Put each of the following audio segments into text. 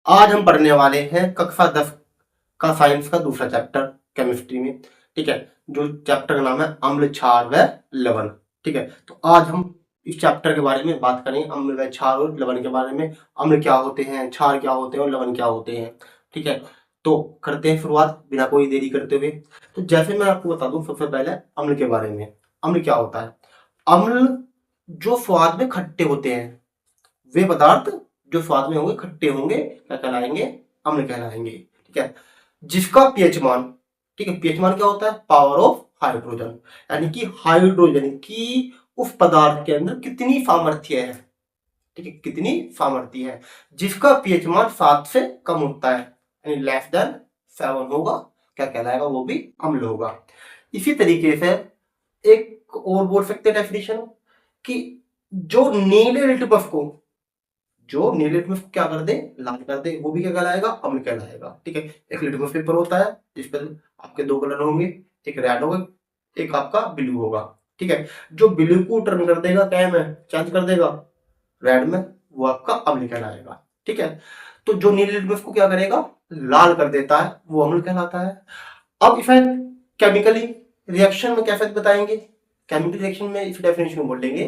आज हम पढ़ने वाले हैं कक्षा 10 का साइंस का दूसरा चैप्टर केमिस्ट्री में। ठीक है, जो चैप्टर का नाम है अम्ल, क्षार व लवण। ठीक है, तो आज हम इस चैप्टर के बारे में बात करेंगे, अम्ल व क्षार और लवण के बारे में। अम्ल क्या होते हैं, क्षार क्या होते हैं और लवण क्या होते हैं। ठीक है, तो करते हैं शुरुआत बिना कोई देरी करते हुए। तो जैसे मैं आपको बता दूं, सबसे पहले अम्ल के बारे में। अम्ल क्या होता है? अम्ल जो स्वाद में खट्टे होते हैं, वे पदार्थ जो स्वाद में होंगे, खट्टे होंगे, क्या कहलाएंगे? अम्ल कहलाएंगे। ठीक है, जिसका पीएच मान, ठीक है, पीएच मान क्या होता है? पावर ऑफ हाइड्रोजन, यानी कि हाइड्रोजन की उस पदार्थ के अंदर कितनी सामर्थ्य है। ठीक है, कितनी सामर्थ्य है। जिसका पीएच मान 7 से कम होता है, यानी लेस देन 7 होगा, क्या कहलाएगा? वो भी अम्ल होगा। इसी तरीके से एक और बोल सकते हैं डेफिनेशन, कि जो नीले लिटमस को, जो नीले लिटमस को क्या कर दे? लाल कर दे, वो भी क्या कहलाएगा? अम्ल कहलाएगा। ठीक है, एक लिटमस पेपर होता है जिस पर आपके 2 कलर होंगे, एक रेड होगा, एक आपका ब्लू होगा। ठीक है, जो ब्लू को टर्न कर देगा क्या में, चेंज कर देगा रेड में, वो आपका अम्ल कहलाएगा। ठीक है, तो जो नीले लिटमस को क्या करेगा? लाल कर देता है, वो अम्ल कहलाता है। अब इफेक्ट केमिकली रिएक्शन में कैसे बताएंगे? केमिकल रिएक्शन में इस डेफिनेशन में बोलेंगे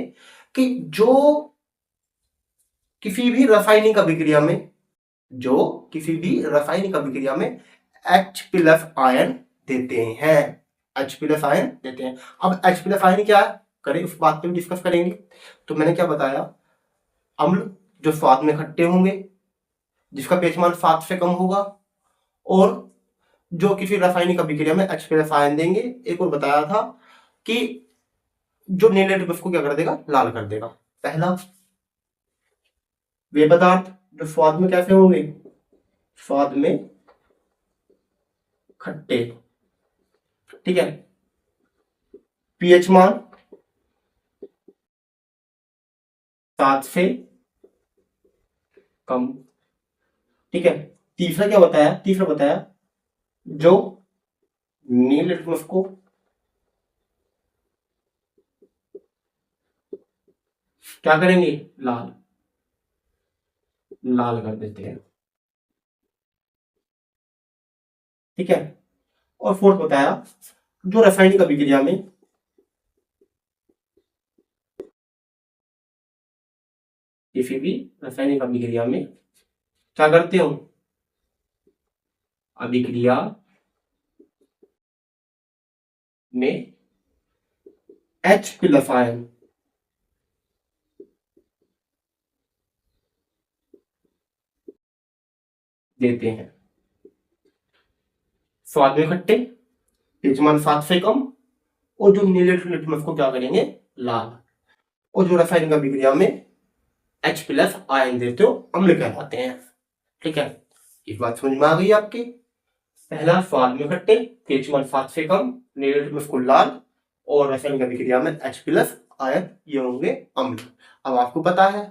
कि जो किसी भी रासायनिक अभिक्रिया में, जो किसी भी रासायनिक अभिक्रिया में H प्लस आयन देते हैं, H प्लस आयन देते हैं। अब H प्लस आयन क्या है, करें उस बात पे भी डिस्कस करेंगे। तो मैंने क्या बताया? अम्ल जो स्वाद में खट्टे होंगे, जिसका पीएच मान 7 से कम होगा, और जो किसी रासायनिक अभिक्रिया में H प्लस आयन देंगे। एक और बताया था कि जो नीले लिटमस को क्या कर देगा? लाल कर देगा। पहला, वे पदार्थ जो स्वाद में कैसे होंगे? स्वाद में खट्टे। ठीक है, पीएच मान 7 से कम। ठीक है, तीसरा क्या बताया? तीसरा बताया जो नीले लिटमस को क्या करेंगे? लाल, लाल कर देते हैं। ठीक है, और फोर्थ बताया जो रासायनिक अभिक्रिया में किसी भी रासायनिक अभिक्रिया में क्या करते हो? अभिक्रिया में H प्लस आयन देते हैं। स्वाद में खट्टे, पीएच मान 7 से कम, और जो नीले लिटमस को क्या करेंगे? लाल, और जो रासायनिक अभिक्रिया में H प्लस आयन देते हो, अम्ल कहलाते हैं। ठीक है, इस बात समझ में आ गई आपकी? पहला, स्वाद में खट्टे, पीएच मान 7 से कम, नीले लिटमस को लाल, और रासायनिक अभिक्रिया में H प्लस आयन, ये होंगे अम्ल। अब आपको पता है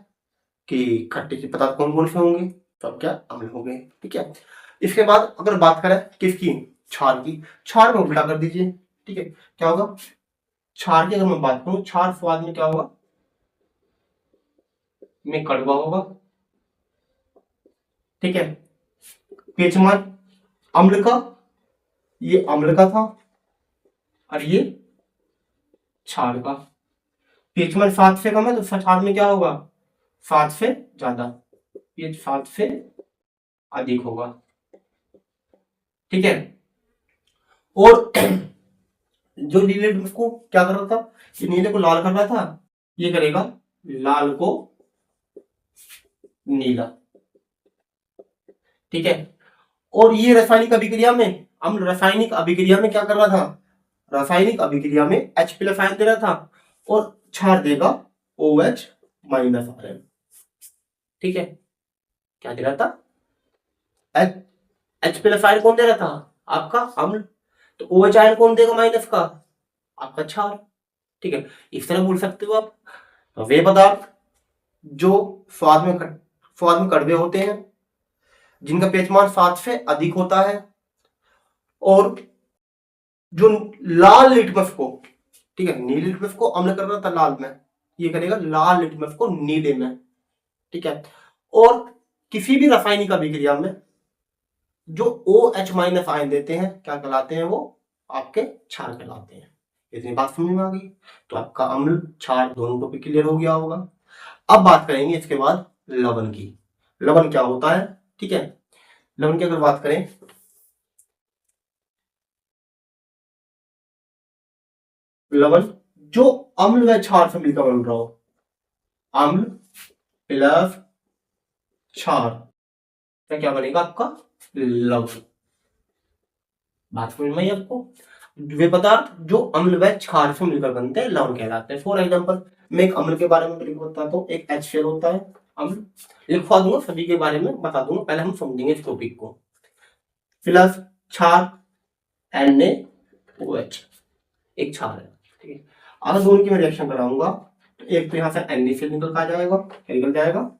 कि खट्टे के पदार्थ कौन कौन से होंगे, सब क्या? अम्ल होंगे। ठीक है, इसके बाद अगर बात करें किसकी? क्षार की। क्षार में उल्टा कर दीजिए। ठीक है, क्या होगा? क्षार की अगर मैं बात करूं, क्षार स्वाद में क्या होगा? में कड़वा होगा। ठीक है, पीएच मान अम्ल का, ये अम्ल का था, और ये क्षार का। पीएच मान 7 से कम है, तो क्षार में क्या होगा? 7 से ज्यादा, पीएच 7 से अधिक होगा। ठीक है, और जो नीले लिटमस को क्या कर रहा था? ये नीले को लाल कर रहा था, ये करेगा लाल को नीला। ठीक है, और ये रासायनिक अभिक्रिया में, हम रासायनिक अभिक्रिया में क्या कर रहा था? रासायनिक अभिक्रिया में H प्लस आयन दे रहा था, और क्षार देगा OH माइनस आयन। ठीक है, क्या दे रहा था? H प्लस आयन कौन दे रहा था? आपका अम्ल। तो OH आयन कौन देगा माइनस का? आपका क्षार। ठीक है, इस तरह बोल सकते हो आप। तो वे पदार्थ जो स्वाद में कड़वे होते हैं, जिनका पीएच मान 7 से अधिक होता है, और जो लाल लिटमस को, ठीक है, नीले लिटमस को अम्ल कर रहा था लाल में, ये करेगा लाल लिटमस को नीले में। ठीक है, और किसी भी रासायनिक अभिक्रिया में जो OH माइनस आयन देते हैं क्या कहलाते हैं, वो आपके क्षार कहलाते हैं। इतनी बात समझ में आ गई। तो आपका अम्ल क्षार दोनों टॉपिक क्लियर हो गया होगा। अब बात करेंगे इसके बाद लवण की। लवण क्या होता है, ठीक है। लवण की अगर बात करें, लवण जो अम्ल व क्षार से मिलकर बन रहा हो, अम्ल प्लस क्षार, तो क्या बनेगा आपका लवण। बात समझ में आई आपको। वे पदार्थ जो अम्ल व क्षार से मिलकर बनते हैं लवण कहलाते हैं। फॉर एग्जाम्पल मैं एक अम्ल के बारे में बताता हूँ, एक HCl होता है अम्ल, लिखवा दूंगा, सभी के बारे में बता दूंगा, पहले हम समझेंगे इस टॉपिक को। प्लस क्षार NaOH एक क्षार है, ठीक है। अगर दोनों की मैं रिएक्शन कराऊंगा तो एक तो यहां से NaCl निकल कर जाएगा, निकल जाएगा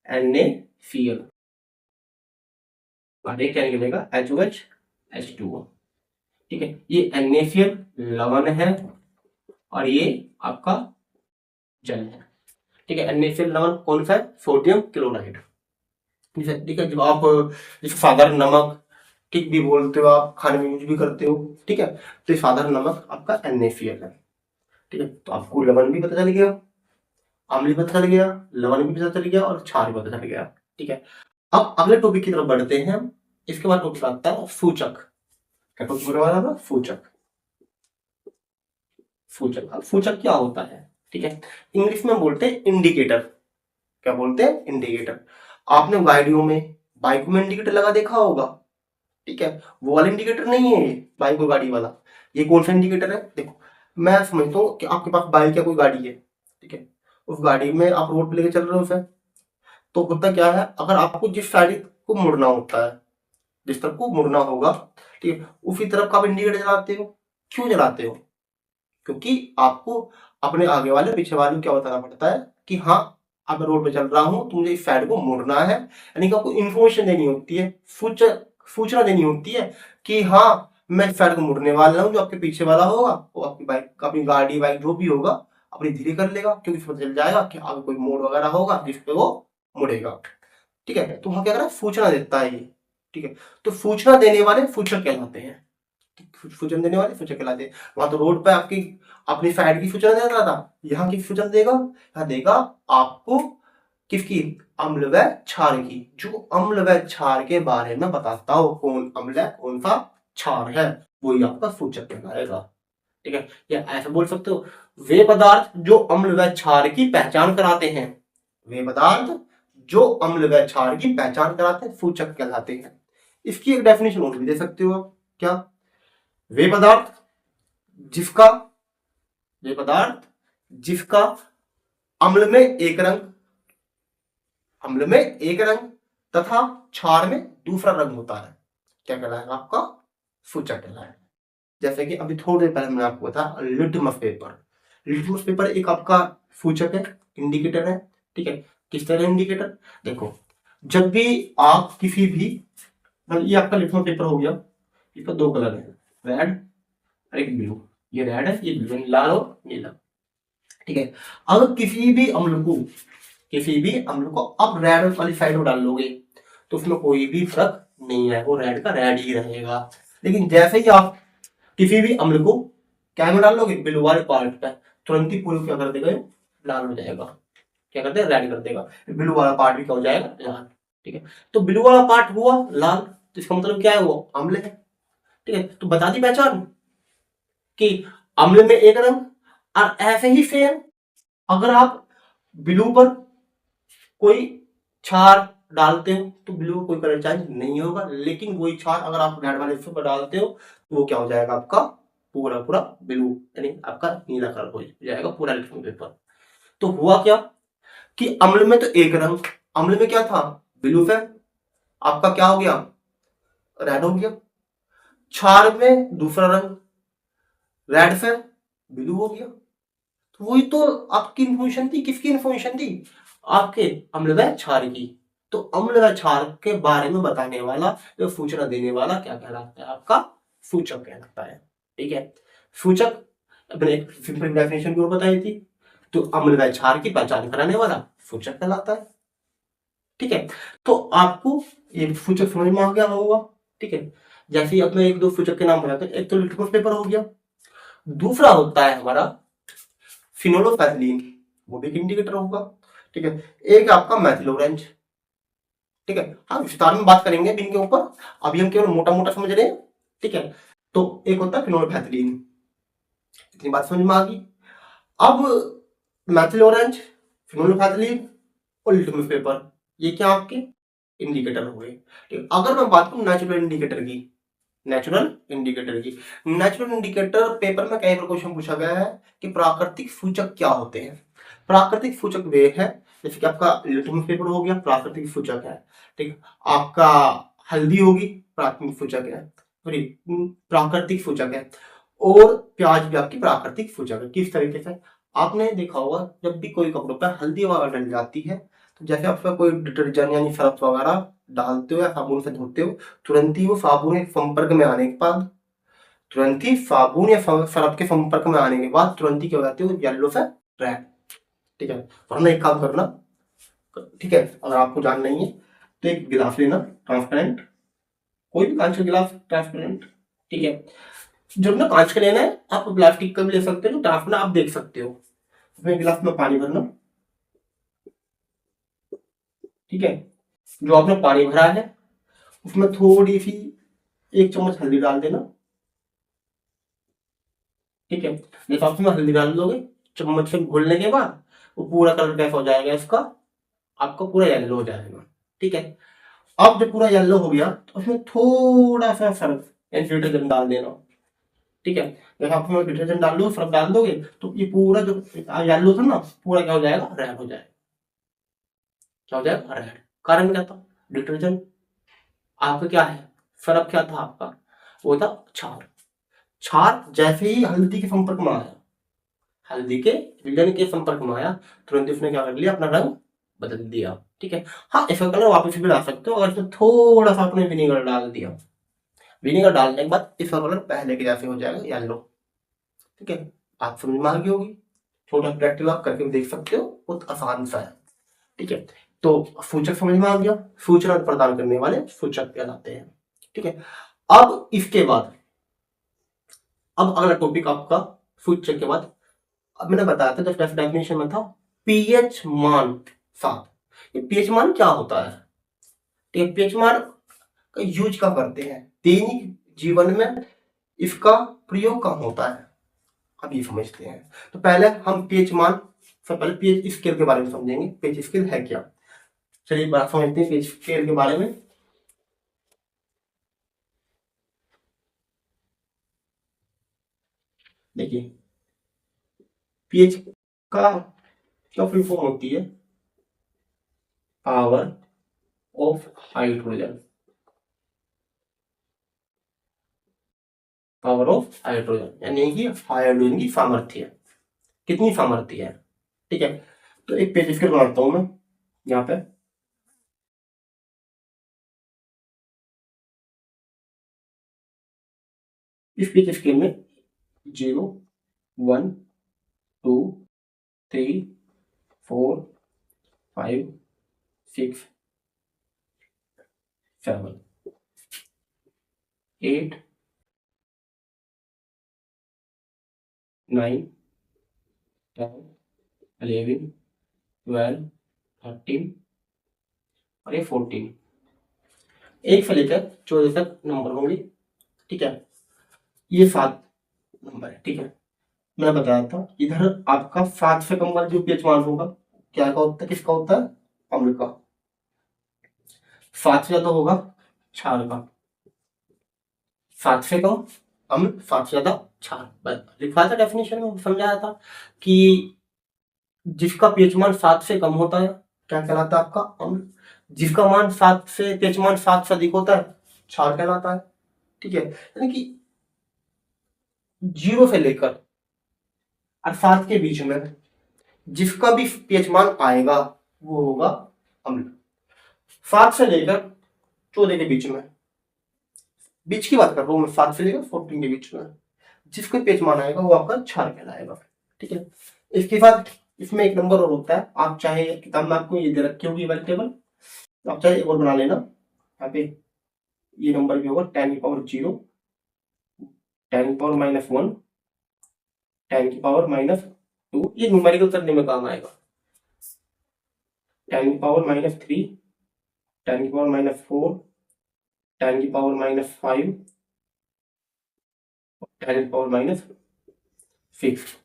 NaCl, और एक क्या निकलेगा HOH H2O, ठीक है। ये NaCl लवण है और ये आपका जल है, ठीक है। NaCl लवण कौन सा है, सोडियम क्लोराइड, ठीक है। जब आप जैसे साधारण नमक ठीक भी बोलते हो, आप खाने में यूज भी करते हो, ठीक है। तो ये साधारण नमक आपका NaCl है, ठीक है। तो आपको लवण भी पता चल गया, अम्ल भी पता चल गया, लवण भी पता चल गया और क्षार भी पता चल गया, ठीक है। अब अगले टॉपिक की तरफ बढ़ते हैं। इसके बाद टॉपिक आता है सूचक। क्या टॉपिक होने वाला है, सूचक। सूचक, अब सूचक क्या होता है, ठीक है। इंग्लिश में बोलते हैं इंडिकेटर। क्या बोलते हैं, इंडिकेटर। आपने गाड़ियों में, बाइक में इंडिकेटर लगा देखा होगा, ठीक है। वो वाला इंडिकेटर नहीं है बाइक और गाड़ी वाला। ये कौन सा इंडिकेटर है, देखो मैं समझता हूँ कि आपके पास बाइक या कोई गाड़ी है, ठीक है। उस गाड़ी में आप रोड पे लेके चल रहे हो उसे, तो होता क्या है, अगर आपको जिस साइड को मुड़ना होता है, जिस तरफ को मुड़ना होगा, ठीक है, उसी तरफ का आप इंडिकेटर जलाते हो। क्यों जलाते हो, क्योंकि आपको अपने आगे वाले पीछे वाले को क्या बताना पड़ता है कि हाँ अब मैं रोड पे चल रहा हूं, तो मुझे इस साइड को मुड़ना है। यानी कि आपको इन्फॉर्मेशन देनी होती है, सूचना देनी होती है कि हाँ मैं इस साइड को मुड़ने वाला हूँ। जो आपके पीछे वाला होगा वो आपकी बाइक, अपनी गाड़ी बाइक जो भी होगा अपनी धीरे कर लेगा, क्योंकि उसको चल जाएगा कि आगे कोई मोड़ वगैरह होगा जिसपे वो मुड़ेगा, ठीक है। तो वहां क्या करा, सूचना देता है ये, ठीक है। तो सूचना देने वाले सूचक कहलाते हैं, सूचना देने वाले सूचक कहलाते हैं। वहां तो रोड पे आपकी अपनी साइड की सूचना दे रहा था, यहाँ की सूचना देगा, यहाँ देगा आपको किसकी, अम्ल व क्षार की। जो अम्ल व क्षार के बारे में बताता हो, कौन अम्ल है कौन सा क्षार है, वही आपका सूचक कहलाएगा, ठीक है। या ऐसा बोल सकते हो, वे पदार्थ जो अम्ल व क्षार की पहचान कराते हैं, वे पदार्थ जो अम्ल व क्षार की पहचान कराते हैं सूचक कहलाते हैं। इसकी एक डेफिनेशन और भी दे सकते हो आप, क्या, वे पदार्थ जिसका, वे पदार्थ जिसका अम्ल में एक रंग, अम्ल में एक रंग तथा क्षार में दूसरा रंग होता है, क्या कहलाएगा आपका सूचक कहलाएगा। जैसे कि अभी थोड़ी देर पहले मैंने आपको बताया लिटमस पेपर। लिटमस पेपर एक आपका सूचक है, इंडिकेटर है, ठीक है। किस तरह इंडिकेटर, देखो जब भी आप किसी भी, मतलब ये आपका लिटमस पेपर हो गया, इसका दो कलर है, रेड और एक ब्लू। ये रेड है, ये ब्लू, लाल और नीला, ठीक है। अगर किसी भी अम्ल को, किसी भी अम्ल को आप रेड वाली साइड में डाल लोगे तो उसमें कोई भी फर्क नहीं है, वो रेड का रेड ही रहेगा। लेकिन जैसे ही आप किसी भी अम्ल को क्या में डाल लोगे, ब्लू वाले पार्ट पे, तुरंत ही पूरे क्या कर देगा, लाल हो जाएगा, क्या कर देगा, रेड कर देगा। ब्लू वाला पार्ट भी क्या हो जाएगा, लाल, ठीक है। तो ब्लू वाला पार्ट हुआ लाल, तो इसका मतलब क्या है, वो अम्ल है, ठीक है। तो बता दी पहचान कि अम्ल में एक रंग। और ऐसे ही सेम अगर आप ब्लू पर कोई क्षार डालते हो तो ब्लू कोई कलर चेंज नहीं होगा, लेकिन वही क्षार अगर आप रेड वाले पर डालते हो तो वो क्या हो जाएगा, आपका पूरा पूरा ब्लू, यानी आपका नीला कलर हो जाएगा पूरा लिटमस पेपर। तो हुआ क्या कि अम्ल में तो एक रंग, अम्ल में क्या था, ब्लू से आपका क्या हो गया, रेड हो गया। क्षार में दूसरा रंग, रेड से ब्लू हो गया। तो वही तो आपकी इंफॉर्मेशन थी, किसकी इंफॉर्मेशन थी, आपके अम्ल व क्षार की। तो अम्ल व क्षार के बारे में बताने वाला, जो सूचना देने वाला क्या कहलाता है, आपका सूचक कहलाता है, ठीक है। सूचक अपने एक सिंपल डेफिनेशन की ओर बताई थी, तो अम्ल व क्षार की पहचान कराने वाला सूचक कहलाता है। ठीक है। तो आपको ये सूचक समझ में आ गया होगा। ठीक है, जैसे ही अब मैं एक दो सूचक के नाम बताता हूँ। एक तो लिटमस पेपर हो गया, दूसरा होता है हमारा फिनोलोफैथलीन, वो भी एक इंडिकेटर होगा। ठीक है, एक आपका मैथिल ऑरेंज। ठीक है, हाँ विस्तार में बात करेंगे इनके ऊपर, अभी हम केवल मोटा मोटा समझ रहे हैं। ठीक है, तो एक होता है फिनोलोफैथलीन, इतनी बात समझ में आ गई। अब मैथिल ऑरेंज, फिनोलोफैथलीन और लिटमस पेपर, ये क्या आपके इंडिकेटर हो गए। ठीक है, अगर मैं बात करूं नेचुरल इंडिकेटर की, नेचुरल इंडिकेटर की, नेचुरल इंडिकेटर पेपर में कई बार क्वेश्चन पूछा गया है कि प्राकृतिक सूचक क्या होते हैं। प्राकृतिक सूचक वे है, जैसे कि आपका लिटमस पेपर हो गया प्राकृतिक सूचक है। ठीक है, आपका हल्दी होगी प्राथमिक सूचक है, सॉरी प्राकृतिक सूचक है, और प्याज भी आपकी प्राकृतिक सूचक है। किस तरीके से, आपने देखा होगा जब भी कोई कपड़ों पर हल्दी वगैरह डल जाती है, तो जैसे आपका कोई डिटर्जेंट यानी सर्फ वगैरह डालते हो या साबुन से धोते हो, तुरंत ही वो साबुन के संपर्क में आने के बाद, तुरंत ही साबुन या सर्फ के संपर्क में आने के बाद तुरंत ही क्या हो जाती है, येलो से रेड। ठीक है, वरना एक काम करना, ठीक है, अगर आपको जानना नहीं है तो एक गिलास लेना ट्रांसपेरेंट, कोई भी कांच का गिलास ट्रांसपेरेंट। ठीक है, जब ना कांच का लेना है, आप प्लास्टिक का भी ले सकते हो, ट्रांसपेरेंट आप देख सकते हो। उसमें गिलास में पानी भरना। ठीक है, जो आपने पानी भरा है उसमें थोड़ी सी एक चम्मच हल्दी डाल देना। ठीक है, जैसे आप उसमें हल्दी डाल दोगे, चम्मच से घोलने के बाद वो पूरा कलर कैसा हो जाएगा इसका, आपका पूरा येलो हो जाएगा। ठीक है, अब जब पूरा येलो हो गया तो उसमें थोड़ा सा सर्फ यानी डिटर्जेंट डाल देना। ठीक है, जैसे आप उसमें डिटर्जेंट डाल दो, सर्फ डाल दोगे, तो ये पूरा जो येलो था ना, पूरा क्या हो जाएगा, रेड हो जाएगा। क्या हो जाएगा, रेड। कारण क्या था, डिटर्जेंट। आपका क्या है, सर्फ क्या था आपका, वो था क्षार। क्षार जैसे ही हल्दी के संपर्क में आया, हल्दी के विलन के संपर्क में आया, तुरंत उसने क्या कर लिया, अपना रंग बदल दिया। ठीक है, हाँ इसका कलर वापस भी ला सकते हो, अगर इसमें थोड़ा सा आपने विनेगर डाल दिया, विनेगर डालने के बाद इसका कलर पहले के जैसे हो जाएगा, येलो। ठीक है, आप समझ में आ गई होगी, छोटा प्रैक्टिस आप करके देख सकते हो, बहुत आसान सा है। ठीक है, तो सूचक समझ में आ गया, सूचना प्रदान करने वाले सूचक कहलाते हैं। ठीक है, अब इसके बाद, अब अगला टॉपिक आपका सूचक के बाद, अब मैंने बताया था जब डेफिनेशन में था पीएच मान 7। ये पीएच मान क्या होता है, ठीक है, पीएच मान का यूज कब करते हैं, दैनिक जीवन में इसका प्रयोग कब होता है, अब ये समझते हैं। तो पहले हम पीएच मान से पहले पीएच स्केल के बारे में समझेंगे, पीएच स्केल है क्या। चलिए बात समझते हैं पीएच स्केल के बारे में। देखिए, पीएच का क्या फुल फॉर्म होती है, power of hydrogen, power of hydrogen यानी कि हाइड्रोजन की सामर्थ्य, कितनी सामर्थ्य है। ठीक है, तो एक पेज स्केल बनाता हूं मैं यहाँ पे। इस पेज स्केल में 0 1 2 3 4 5 6 7 8 9 10 11 12 13 और ये 14, एक से लेकर 14 तक नंबर होंगे। ठीक है, ये 7 नंबर है। ठीक है, मैं बताया था इधर आपका 7 से कम वाला जो पीएच मान होगा, क्या का होता है, किसका होता है, अम्ल का। 7 से ज्यादा होगा क्षार का, 7 से कम अम्ल, 7 से ज्यादा क्षार। लिखा था डेफिनेशन में, समझाया था कि जिसका पीएच मान 7 से कम होता है क्या कहलाता है, आपका अम्ल। जिसका मान 7 से पीएच मान 7 से अधिक होता है क्षार कहलाता है। ठीक है, यानी कि 0 से लेकर और 7 के बीच में जिसका भी पीएच मान आएगा वो होगा अम्ल। 7 से लेकर 14 के बीच में, बीच की बात कर रहा हूं मैं, 7 से लेकर 14 के बीच में जिसका पीएच मान आएगा वो आपका क्षार कहलाएगा। ठीक है, इसके बाद इसमें एक नंबर और होता है, आप चाहे किताब में आपको ये दे रखी होगी वेजिटेबल, तो आप चाहे एक और बना लेना, यहाँ पे ये नंबर भी होगा 10 की पावर 0, 10 की पावर -1, 10 की पावर -2, ये न्यूमेरिकल करने में काम आएगा। 10 की पावर -3, 10 की पावर -4, 10 की पावर -5, 10 की पावर -6,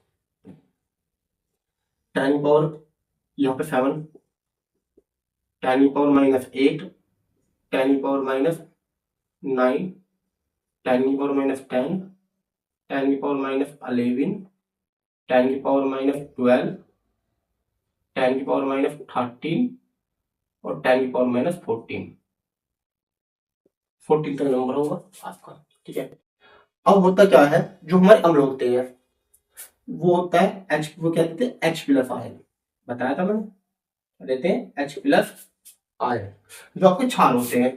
10 की पावर यहाँ पे 7, 10 की पावर -8, 10 की पावर -9, 10 की पावर -10, 10 की पावर -11, 10 की पावर -12, 10 की पावर -13 और 10 की पावर -14, 14 तक नंबर होगा आपका। ठीक है, अब होता क्या है, जो हमारे अम्ल होते हैं वो होता है H, वो क्या देते हैं H प्लस आयन, बताया था मैंने, देते हैं H प्लस आयन। जो आपके क्षार होते हैं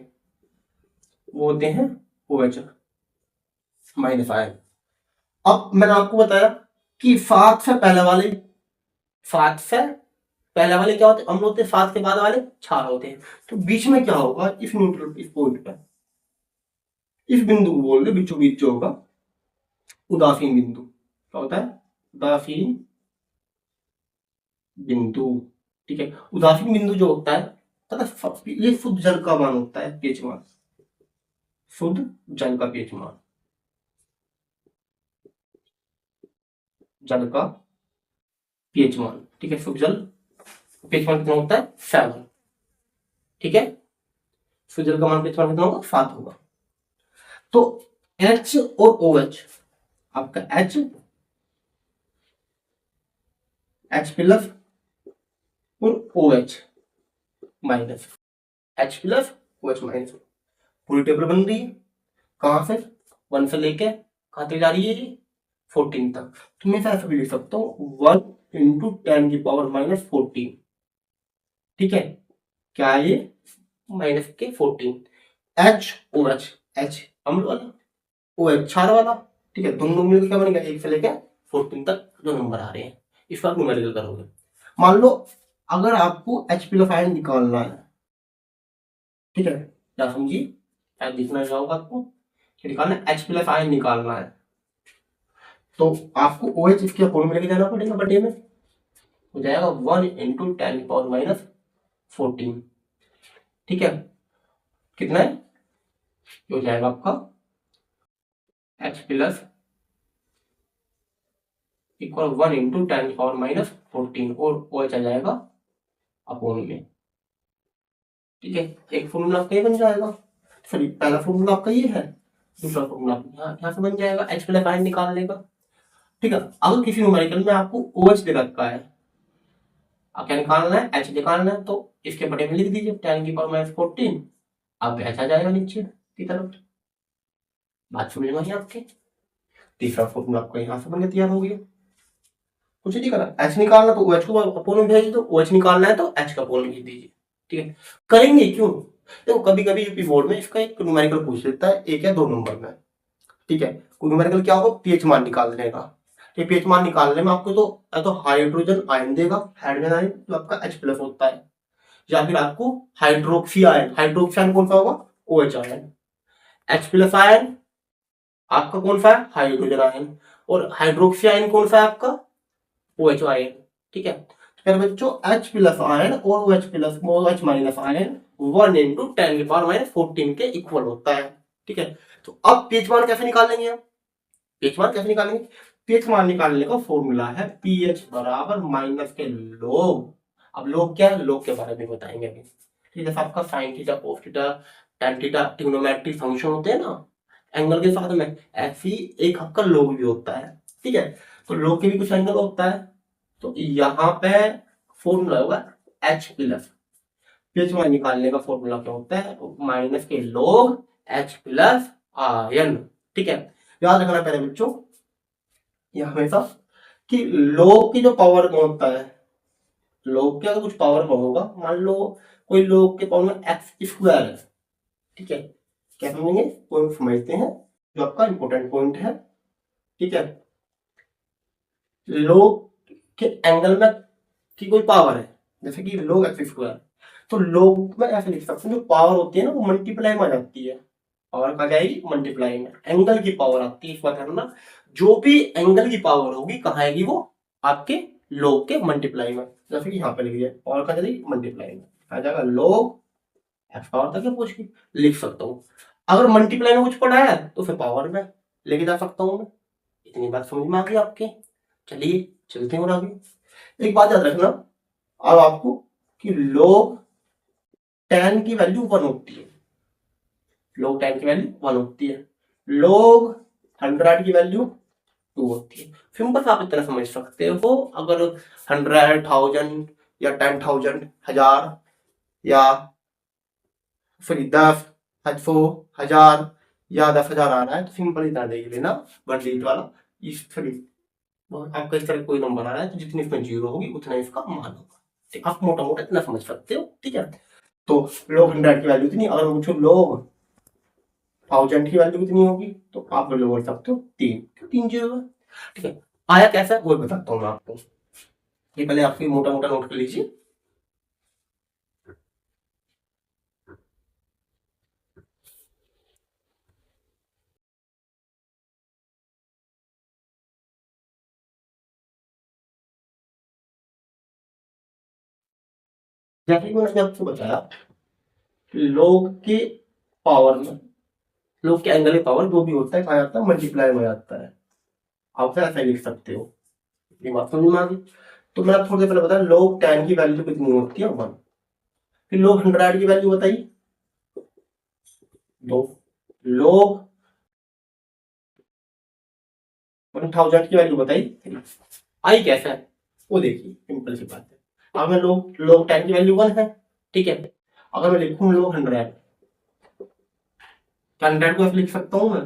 वो होते हैं OH माइनस आयन। अब मैंने आपको बताया कि सात से पहले वाले, सात से पहले वाले क्या होते हैं अम्ल होते हैं, सात के बाद वाले क्षार होते हैं। तो बीच में क्या होगा, इस न्यूट्रल, इस पॉइंट पर, इस बिंदु को बोल दे बीचों बीच जो होगा उदासीन बिंदु, क्या होता है उदासीन बिंदु। ठीक है, उदासीन बिंदु जो होता है तथा ये शुद्ध जल का मान होता है, पीएच मान, शुद्ध जल का पीएच मान, जल का पीएच मान। ठीक है, शुद्ध जल पीएच मान कितना होता है 7। ठीक है, शुद्ध जल का मान पीएच मान कितना होगा 7 होगा। तो H और OH, आपका H प्लस और OH minus, H plus OH minus, पूरी टेबल बन रही है। कहां से, 1 से लेके कहां तक जा रही है, 14 तक। तो मैं ऐसा भी लिख सकता हूँ 1 × 10 की पावर -14। ठीक है, क्या ये माइनस के 14, HOH, H अम्ल वाला, OH क्षार वाला। ठीक है, दोनों मिलकर क्या बनेगा, 1 से लेके 14 तक जो नंबर आ रहे हैं इसको आप न्यूमेरिकल करोगे। मान लो अगर आपको H प्लस आयन निकालना है, ठीक है, क्या समझिए, शायद दिखना होगा आपको, निकालना है H प्लस आयन निकालना है, तो आपको OH इसके अपोजिट में लेके जाना पड़ेगा, बटे में हो जाएगा 1 × 10 की पावर -14। ठीक है, कितना है, हो जाएगा आपका H प्लस इक्वल 1 × 10 की पावर -14 और OH आ जाएगा अपोन में। ठीक है, एक फॉर्मूला आपका ये बन जाएगा, सॉरी पहला फॉर्मूला आपका ये है, दूसरा फॉर्मूला यहाँ से बन जाएगा H प्लस आयन निकालने का। ठीक है, अगर किसी न्यूमेरिकल में आपको OH दे रखा है, आप क्या निकालना है, H निकालना है, तो इसके बटे में लिख दीजिए 10 की पावर -14, अब H आ जाएगा नीचे की तरफ। बात समझ में आई आपके, तीसरा फॉर्मूला आपका यहाँ से बन के तैयार हो गया, कुछ नहीं करना, H निकालना तो OH को अपोन में भेज दो, OH निकालना है तो H का अपोन भेज दीजिए। ठीक है, करेंगे क्यों, देखो कभी कभी यूपी बोर्ड में इसका एक न्यूमेरिकल पूछ लेता है 1 या 2 नंबर में। ठीक है, न्यूमेरिकल क्या होगा, पीएच मान निकालने का। ये पीएच मान निकालने में आपको तो हाइड्रोजन आयन देगा, हाइड्रोजन आयन जो आपका H प्लस होता है, या फिर आपको हाइड्रोक्सी आयन, हाइड्रोक्सी आयन कौन सा होगा OH ion, H plus ion आपका कौन सा है हाइड्रोजन आयन, और हाइड्रोक्सी आयन कौन सा है आपका OH आयन। ठीक है, फिर बच्चों H प्लस आयन और OH plus OH minus ion 1 × 10 की पावर -14 के इक्वल होता है। ठीक है, तो अब पीएच मान कैसे निकालेंगे हम, पीएच मान कैसे निकालेंगे, पीएच मान निकालने का फॉर्मूला है पीएच बराबर माइनस के लोग। अब लोग क्या है, लोग के बारे में बताएंगे अभी। ठीक है, आपका sine theta, cos theta, tan theta trigonometric function होते हैं ना एंगल के साथ में, ऐसी एक आपका लोग भी होता है। ठीक है, तो लोग के भी कुछ एंगल होता है, तो यहाँ पे फॉर्मूला होगा H प्लस, पीएच मान निकालने का फॉर्मूला क्या होता है, माइनस के लोग H प्लस आयन। ठीक है, याद रखना पहले बच्चों ये हमेशा कि लोग की जो पावर में होता है, लोग के अगर कुछ पावर में होगा, मान लो कोई लोग के पावर में x² है। ठीक है, क्या समझेंगे, पॉइंट समझते हैं जो आपका इंपॉर्टेंट पॉइंट है। ठीक है, लोग के एंगल में की कोई पावर है, जैसे कि लोग x², तो लोग में ऐसे लिख सकते हैं, जो पावर होती है ना वो मल्टीप्लाई में आ जाती है। पावर कहाँ जाएगी? मल्टीप्लाई में। एंगल की पावर आती है, इस बात करना, जो भी एंगल की पावर होगी कहाँ आएगी? वो आपके लोग के मल्टीप्लाई में। जैसे कि यहाँ पे लिख दिया, पावर कहाँ जाएगी? मल्टीप्लाई में। आ जाएगा लोग एक्स पावर तक पूछ के लिख सकता हूँ। अगर मल्टीप्लाई में कुछ पढ़ा है तो फिर पावर में लेके जा सकता हूँ मैं। इतनी बात समझ में आ गई आपके? चलिए चलते हैं और आगे। एक बात याद रखना अब आपको कि लोग 10 की वैल्यू 1 होती है। लोग 10 की वैल्यू 1 होती है। लोग 100 की वैल्यू 2 होती है। सिंपल आप इतना समझ सकते हो, अगर 100, 1000 या 10,000 हजार या फिर 10, 100, 1000 या 10,000 आ रहा है तो सिंपल इतना देख लेना, 1 डिजिट वाला। इस फिर आपका इस तरह कोई नंबर आ रहा है तो जितनी इसमें जीरो होगी उतना इसका मान होगा। ठीक, आप मोटा मोटा इतना समझ सकते हो। ठीक है, तो लोग 100 की वैल्यू इतनी, अगर मुझे लोग 1000 की वैल्यू कितनी होगी तो आप लोग बोल सकते हो 3, 3 जीरो है। ठीक है, आया कैसा वो बताता हूँ मैं आपको। ये पहले आपके मोटा मोटा नोट कर लीजिए। जैसे कि मैंने आपको बताया, लोग के पावर में, लोग के एंगल की पावर जो भी होता है कहा जाता है? मल्टीप्लाई में जाता है। आप फिर ऐसा लिख सकते हो। ये बात समझ में आ गई? तो मैं थोड़ी देर पहले बताया लोग 10 की वैल्यू कितनी होती है? 1। फिर लोग 100 की वैल्यू बताइए, 2। लोग 1000 की वैल्यू बताइए, 3। आई कैसा है वो देखिए, सिंपल सी बात है। अब मैं लोग 10 की वैल्यू 1 है। ठीक है, अगर मैं लिखूं लोग 100, 100 को ऐसे लिख सकता हूं मैं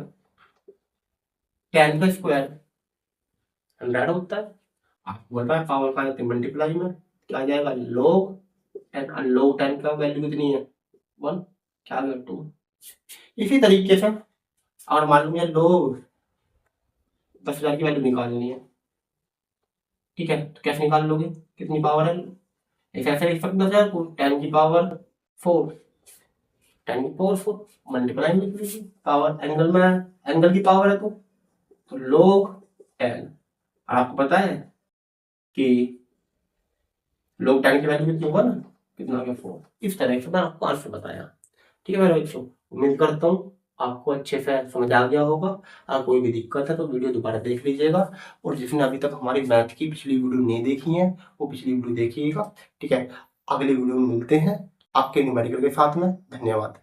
10 का स्क्वायर 100 होता है। आपको पता है पावर का मल्टीप्लाई में क्या आ जाएगा? लोग 10, लोग 10 का वैल्यू कितनी है? 1, क्या आ गया? 2। इसी तरीके से और मालूम है लोग 10,000 की वैल्यू निकालनी है। ठीक है, तो कैसे निकाल लोगे? कितनी पावर है? ऐसे ऐसे लिख सकते 10,000 को 10 की पावर 4, 10 की पावर 4 मल्टीप्लाई में लिख लीजिए। पावर एंगल में, एंगल की पावर है तो लोग 10। और आपको पता है कि लोग 10 की वैल्यू कितनी? 1, कितना आ गया? 4। इस तरह से मैं आपको आंसर बताया। ठीक है मेरे बच्चों, उम्मीद करता हूँ आपको अच्छे से समझ आ गया होगा। अगर कोई भी दिक्कत है तो वीडियो दोबारा देख लीजिएगा, और जिसने अभी तक हमारी मैथ की पिछली वीडियो नहीं देखी है वो पिछली वीडियो देखिएगा। ठीक है, अगली वीडियो में मिलते हैं आपके न्यूमेरिकल के साथ में। धन्यवाद।